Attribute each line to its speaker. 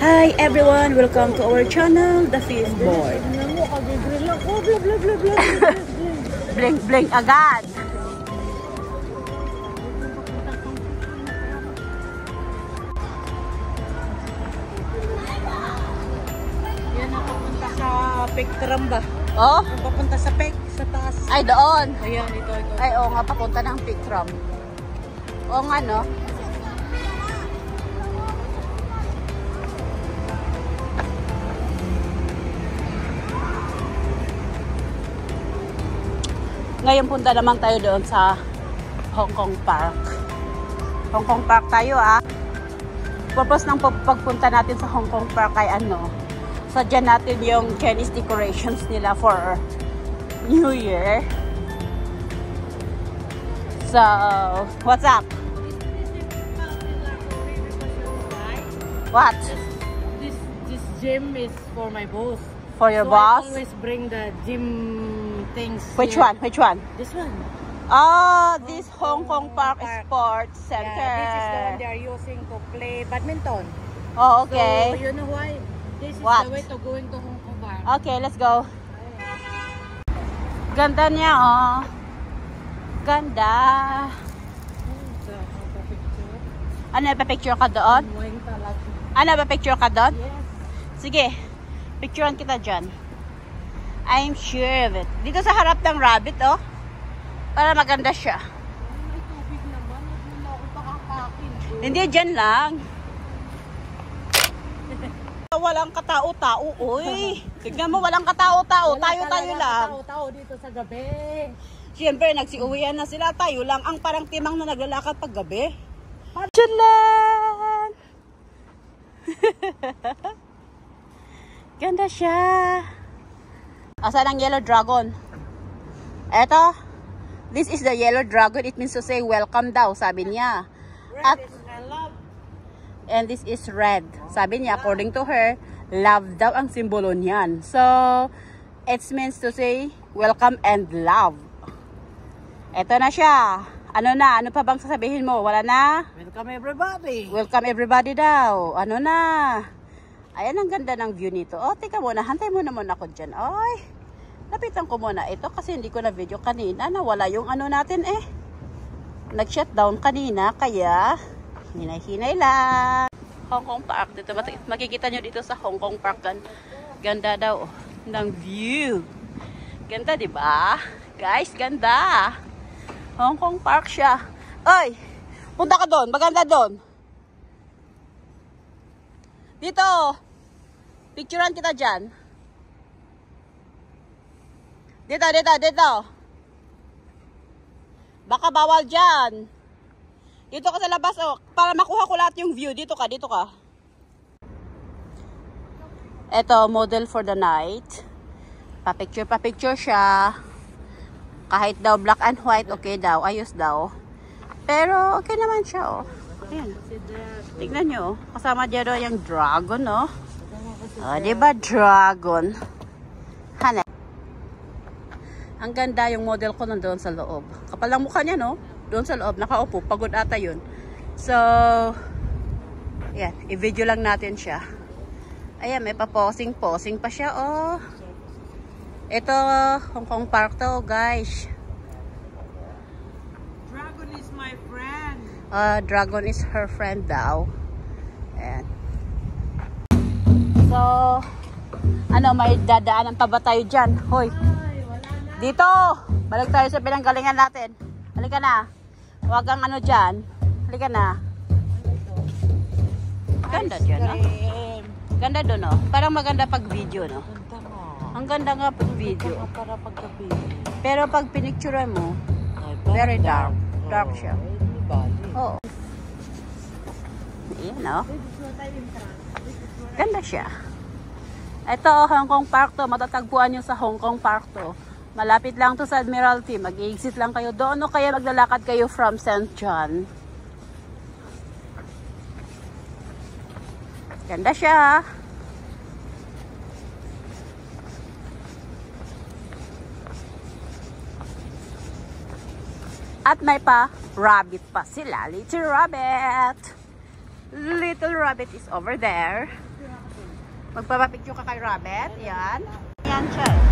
Speaker 1: Hi everyone! Welcome to our channel, The Fifth Board.
Speaker 2: Blink, blink agad!
Speaker 1: Yan ang papunta sa Pictram ba?
Speaker 2: Oh?
Speaker 1: Papunta sa sa taas.
Speaker 2: Ay, doon!
Speaker 1: Ayan, ito.
Speaker 2: Ay, oo nga, papunta ng Pictram. Oo nga, no? Ngayon punta naman tayo doon sa Hong Kong Park. Hong Kong Park tayo Purpose ng pagpunta natin sa Hong Kong Park ay sadyan natin yung Chinese decorations nila for New Year. So, what's up? What?
Speaker 1: This gym is for my boss.
Speaker 2: For your boss?
Speaker 1: I always bring the gym things.
Speaker 2: Which
Speaker 1: here.
Speaker 2: one? Which one?
Speaker 1: This one.
Speaker 2: Oh, this Hong Kong Park Sports Center.
Speaker 1: Yeah, this is the one they are using to play badminton.
Speaker 2: Oh, okay.
Speaker 1: So, you know why? This is
Speaker 2: What?
Speaker 1: the way to going to Hong Kong Park.
Speaker 2: Okay, let's go. Ganda niya, oh. Ganda. Ano, pa-picture ka doon? Ano, pa-picture ka doon?
Speaker 1: Yes.
Speaker 2: Sige, picturean kita dyan. I'm sure of it. Dito sa harap ng rabbit, oh. Para maganda siya.
Speaker 1: May tubig naman. Huwag mo ako pakakakin.
Speaker 2: Hindi, dyan lang. Walang katao-tao, uy. Tignan mo, walang katao-tao. Tayo-tayo lang.
Speaker 1: Tao dito sa gabi.
Speaker 2: Siyempre, nagsiuwian na sila. Tayo lang ang parang timang na naglalakad pag gabi. Dyan lang. Ganda siya. Asan ang yellow dragon? Eto. This is the yellow dragon. It means to say welcome daw, sabi niya. At, and this is red. Sabi niya, according to her, love daw ang simbolo niyan. So, it means to say welcome and love. Eto na siya. Ano na? Ano pa bang sasabihin mo? Wala na?
Speaker 1: Welcome everybody.
Speaker 2: Welcome everybody daw. Ano na? Ayan, ang ganda ng view nito. Oh, teka muna. Hantay mo naman ako dyan. Ay, lapitan ko muna ito kasi hindi ko na video kanina. Nawala yung ano natin Nag-shutdown kanina, kaya hinay-hinay lang. Hong Kong Park. Dito, makikita nyo dito sa Hong Kong Park. Ganda daw ng view. Ganda, di ba? Guys, ganda. Hong Kong Park siya. Oy, punta ka doon. Maganda doon. Dito. Picturean kita dyan. Dito. Baka bawal dyan. Dito ka sa labas, oh. Para makuha ko lahat yung view. Dito ka. Ito, model for the night. Pa-picture siya. Kahit daw black and white, okay daw. Ayos daw. Pero, okay naman siya, oh. Ayan. Tignan nyo, oh. Kasama dyan daw yung dragon, oh. Oh, diba dragon? Hanep. Ang ganda yung model ko nandoon sa loob. Kapal lang mukha niya, no? Doon sa loob, nakaupo. Pagod ata yun. So, yan. I-video lang natin siya. Ayan, may pa-posing pa siya, oh. Ito, Hong Kong Park to, guys.
Speaker 1: Dragon is my friend.
Speaker 2: Dragon is her friend daw. Ayan. So, may dadaanan pa ba tayo dyan? Hoy. Dito! Balik tayo sa pinanggalingan natin. Halika na. Huwag kang dyan. Halika na. Ganda dyan, no? Ganda doon, no? Parang maganda pag video, no? Ang ganda nga pag video.
Speaker 1: Para paggabi.
Speaker 2: Pero pag pinicture mo, very dark. Dark siya. Oo. Ayan, no? Ganda siya. Ito, Hong Kong Park to. Matatagpuan nyo sa Hong Kong Park to. Malapit lang to sa Admiralty. Mag-exit lang kayo doon o kaya maglalakad kayo from St. John. Ganda siya. At may rabbit pa sila. Little rabbit. Little rabbit is over there. Magpapapicture ka kay Robert. Yan. Yan siya eh.